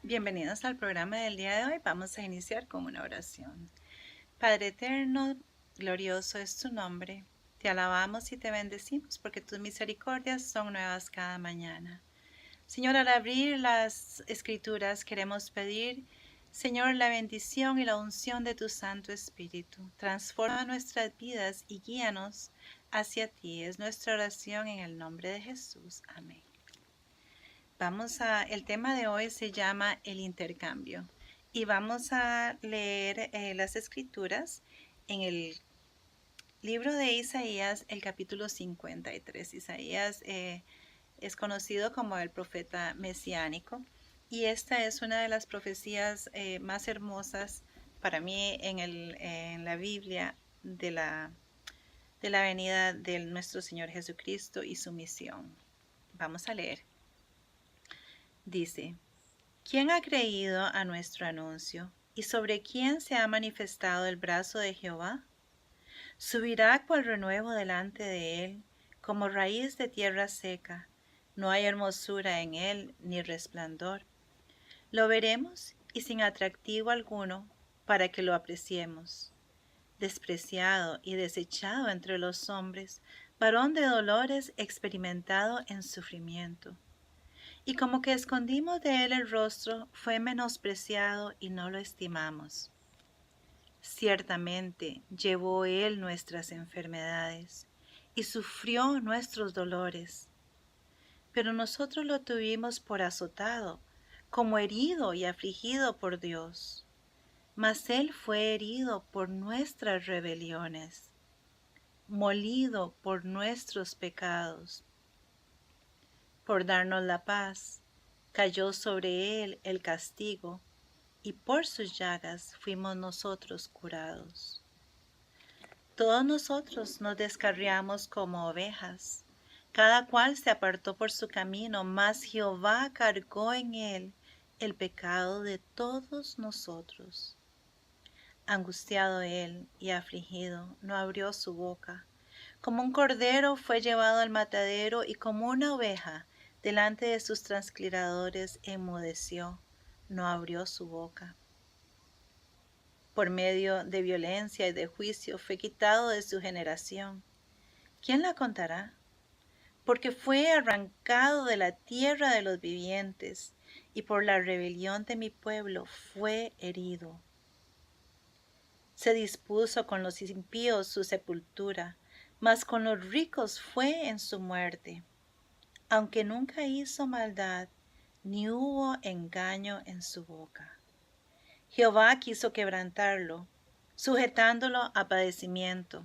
Bienvenidos al programa del día de hoy. Vamos a iniciar con una oración. Padre eterno, glorioso es tu nombre. Te alabamos y te bendecimos porque tus misericordias son nuevas cada mañana. Señor, al abrir las escrituras queremos pedir, Señor, la bendición y la unción de tu Santo Espíritu. Transforma nuestras vidas y guíanos hacia ti. Es nuestra oración en el nombre de Jesús. Amén. El tema de hoy se llama el intercambio y vamos a leer las escrituras en el libro de Isaías, el capítulo 53. Isaías es conocido como el profeta mesiánico y esta es una de las profecías más hermosas para mí en la Biblia de la venida de nuestro Señor Jesucristo y su misión. Vamos a leer. Dice: ¿Quién ha creído a nuestro anuncio? ¿Y sobre quién se ha manifestado el brazo de Jehová? Subirá cual renuevo delante de él, como raíz de tierra seca. No hay hermosura en él, ni resplandor. Lo veremos y sin atractivo alguno, para que lo apreciemos. Despreciado y desechado entre los hombres, varón de dolores, experimentado en sufrimiento. Y como que escondimos de él el rostro, fue menospreciado y no lo estimamos. Ciertamente llevó él nuestras enfermedades y sufrió nuestros dolores. Pero nosotros lo tuvimos por azotado, como herido y afligido por Dios. Mas él fue herido por nuestras rebeliones, molido por nuestros pecados. Por darnos la paz, cayó sobre él el castigo, y por sus llagas fuimos nosotros curados. Todos nosotros nos descarriamos como ovejas, cada cual se apartó por su camino, mas Jehová cargó en él el pecado de todos nosotros. Angustiado él y afligido, no abrió su boca. Como un cordero fue llevado al matadero, y como una oveja delante de sus transcriadores enmudeció, no abrió su boca. Por medio de violencia y de juicio fue quitado de su generación. ¿Quién la contará? Porque fue arrancado de la tierra de los vivientes, y por la rebelión de mi pueblo fue herido. Se dispuso con los impíos su sepultura, mas con los ricos fue en su muerte. Aunque nunca hizo maldad, ni hubo engaño en su boca. Jehová quiso quebrantarlo, sujetándolo a padecimiento.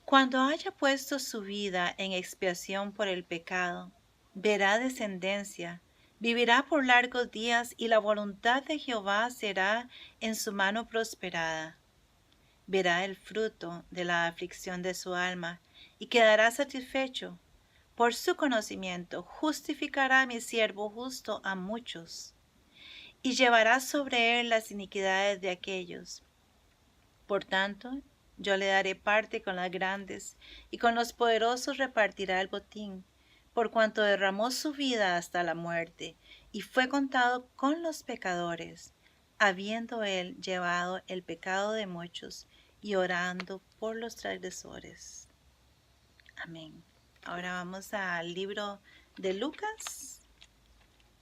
Cuando haya puesto su vida en expiación por el pecado, verá descendencia, vivirá por largos días, y la voluntad de Jehová será en su mano prosperada. Verá el fruto de la aflicción de su alma, y quedará satisfecho. Por su conocimiento justificará mi siervo justo a muchos, y llevará sobre él las iniquidades de aquellos. Por tanto, yo le daré parte con las grandes, y con los poderosos repartirá el botín, por cuanto derramó su vida hasta la muerte, y fue contado con los pecadores, habiendo él llevado el pecado de muchos, y orando por los transgresores. Amén. Ahora vamos al libro de Lucas.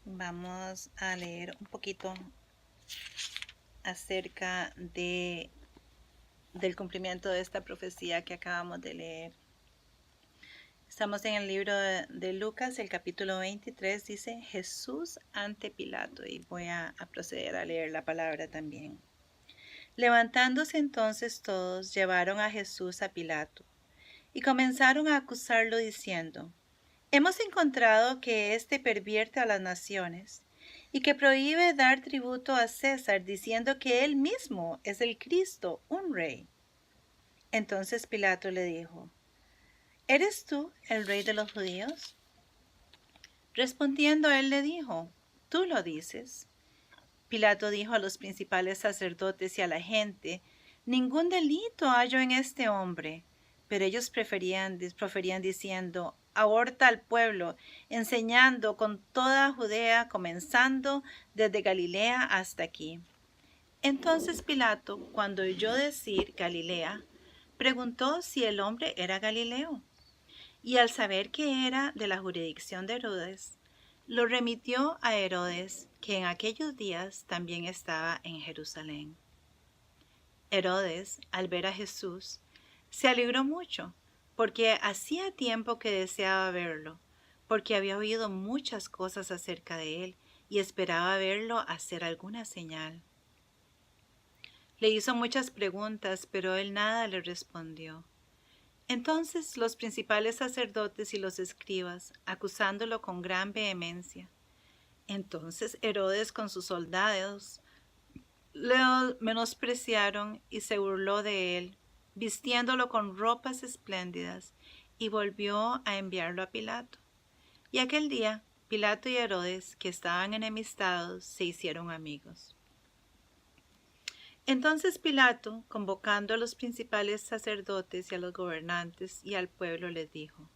Vamos a leer un poquito acerca del cumplimiento de esta profecía que acabamos de leer. Estamos en el libro de Lucas, el capítulo 23, dice Jesús ante Pilato, y voy a proceder a leer la palabra también. Levantándose entonces todos, llevaron a Jesús a Pilato, y comenzaron a acusarlo diciendo: Hemos encontrado que éste pervierte a las naciones, y que prohíbe dar tributo a César, diciendo que él mismo es el Cristo, un rey. Entonces Pilato le dijo: ¿Eres tú el rey de los judíos? Respondiendo él le dijo: Tú lo dices. Pilato dijo a los principales sacerdotes y a la gente: Ningún delito hallo en este hombre. Pero ellos proferían diciendo: aborta al pueblo, enseñando con toda Judea, comenzando desde Galilea hasta aquí. Entonces Pilato, cuando oyó decir Galilea, preguntó si el hombre era Galileo. Y al saber que era de la jurisdicción de Herodes, lo remitió a Herodes, que en aquellos días también estaba en Jerusalén. Herodes, al ver a Jesús, se alegró mucho, porque hacía tiempo que deseaba verlo, porque había oído muchas cosas acerca de él y esperaba verlo hacer alguna señal. Le hizo muchas preguntas, pero él nada le respondió. Entonces los principales sacerdotes y los escribas, acusándolo con gran vehemencia. Entonces Herodes con sus soldados le menospreciaron y se burló de él, vistiéndolo con ropas espléndidas, y volvió a enviarlo a Pilato. Y aquel día Pilato y Herodes, que estaban enemistados, se hicieron amigos. Entonces Pilato, convocando a los principales sacerdotes y a los gobernantes y al pueblo, les dijo: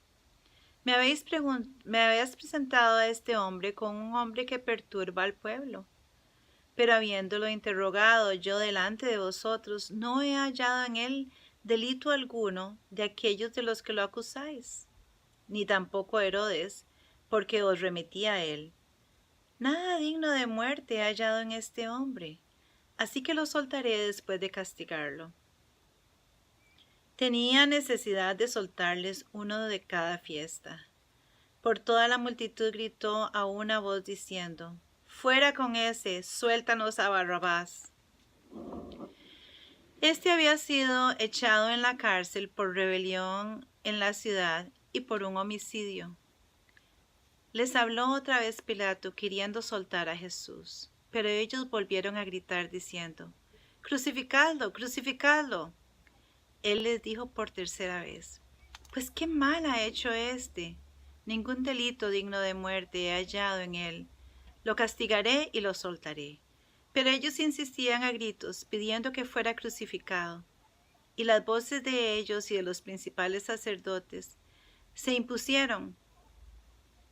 me habéis presentado a este hombre con un hombre que perturba al pueblo. Pero habiéndolo interrogado yo delante de vosotros, no he hallado en él delito alguno de aquellos de los que lo acusáis, ni tampoco Herodes, porque os remití a él. Nada digno de muerte he hallado en este hombre, así que lo soltaré después de castigarlo. Tenía necesidad de soltarles uno de cada fiesta. Por toda la multitud gritó a una voz diciendo: ¡fuera con ese! ¡Suéltanos a Barrabás! Este había sido echado en la cárcel por rebelión en la ciudad y por un homicidio. Les habló otra vez Pilato, queriendo soltar a Jesús, pero ellos volvieron a gritar diciendo: ¡crucificadlo! ¡Crucificadlo! Él les dijo por tercera vez: pues qué mal ha hecho éste. Ningún delito digno de muerte he hallado en él. Lo castigaré y lo soltaré. Pero ellos insistían a gritos, pidiendo que fuera crucificado. Y las voces de ellos y de los principales sacerdotes se impusieron.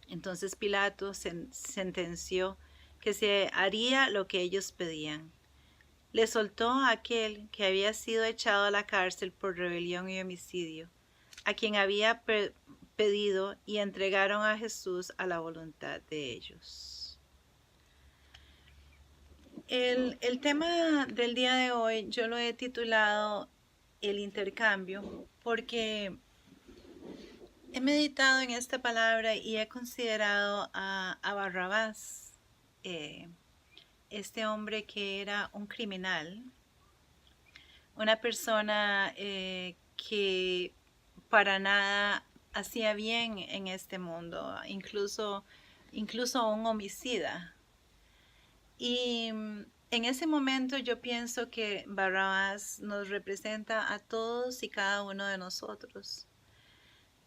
Entonces Pilato sentenció que se haría lo que ellos pedían. Le soltó a aquel que había sido echado a la cárcel por rebelión y homicidio, a quien había pedido, y entregaron a Jesús a la voluntad de ellos. El tema del día de hoy yo lo he titulado El intercambio, porque he meditado en esta palabra y he considerado a Barrabás, este hombre que era un criminal, una persona que para nada hacía bien en este mundo, incluso un homicida. Y en ese momento yo pienso que Barrabás nos representa a todos y cada uno de nosotros.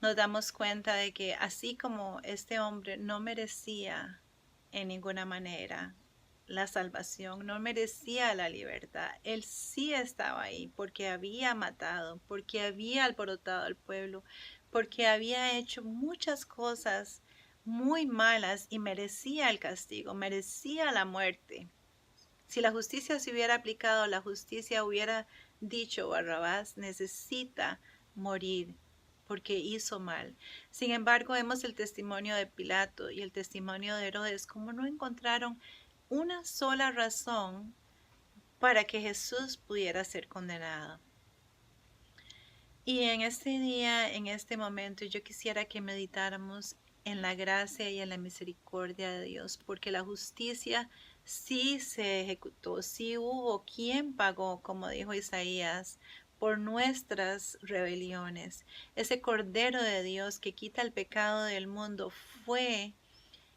Nos damos cuenta de que así como este hombre no merecía en ninguna manera la salvación, no merecía la libertad, él sí estaba ahí porque había matado, porque había alborotado al pueblo, porque había hecho muchas cosas muy malas y merecía el castigo, merecía la muerte. Si la justicia se hubiera aplicado, la justicia hubiera dicho: Barrabás necesita morir porque hizo mal. Sin embargo, vemos el testimonio de Pilato y el testimonio de Herodes, como no encontraron una sola razón para que Jesús pudiera ser condenado. Y en este día, en este momento, yo quisiera que meditáramos en la gracia y en la misericordia de Dios, porque la justicia sí se ejecutó, sí hubo quien pagó, como dijo Isaías, por nuestras rebeliones. Ese Cordero de Dios que quita el pecado del mundo fue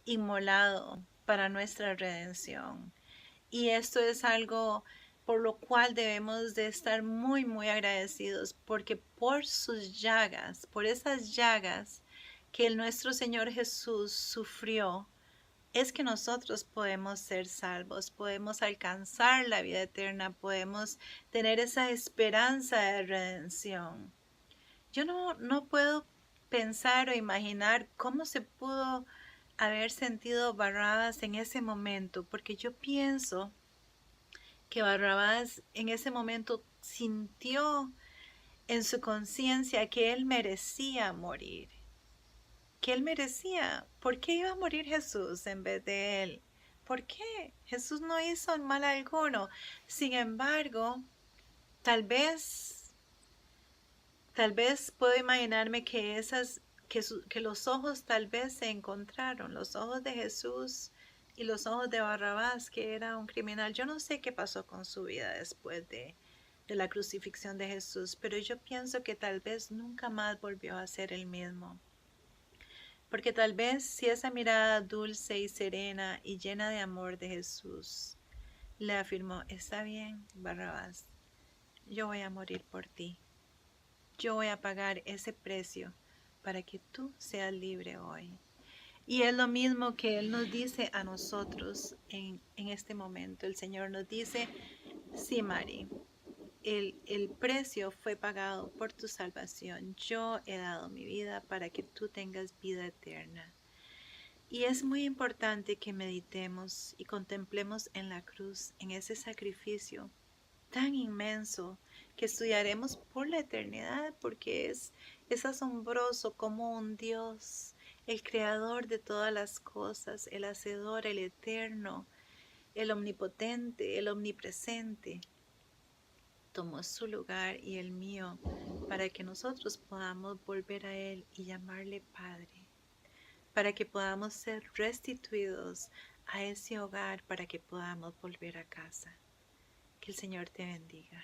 inmolado para nuestra redención. Y esto es algo por lo cual debemos de estar muy, muy agradecidos, porque por sus llagas, por esas llagas que nuestro Señor Jesús sufrió, es que nosotros podemos ser salvos, podemos alcanzar la vida eterna, podemos tener esa esperanza de redención. Yo no puedo pensar o imaginar cómo se pudo haber sentido Barrabás en ese momento, porque yo pienso que Barrabás en ese momento sintió en su conciencia que él merecía morir, que él merecía. ¿Por qué iba a morir Jesús en vez de él? ¿Por qué? Jesús no hizo mal alguno. Sin embargo, tal vez, tal vez puedo imaginarme que que los ojos tal vez se encontraron, los ojos de Jesús y los ojos de Barrabás, que era un criminal. Yo no sé qué pasó con su vida después de la crucifixión de Jesús, pero yo pienso que tal vez nunca más volvió a ser el mismo. Porque tal vez si esa mirada dulce y serena y llena de amor de Jesús le afirmó, está bien, Barrabás, yo voy a morir por ti. Yo voy a pagar ese precio para que tú seas libre hoy. Y es lo mismo que Él nos dice a nosotros en este momento. El Señor nos dice, sí, Mari, el precio fue pagado por tu salvación. Yo he dado mi vida para que tú tengas vida eterna. Y es muy importante que meditemos y contemplemos en la cruz, en ese sacrificio tan inmenso que estudiaremos por la eternidad, porque es asombroso como un Dios, el creador de todas las cosas, el hacedor, el eterno, el omnipotente, el omnipresente, tomó su lugar y el mío para que nosotros podamos volver a Él y llamarle Padre, para que podamos ser restituidos a ese hogar, para que podamos volver a casa. Que el Señor te bendiga.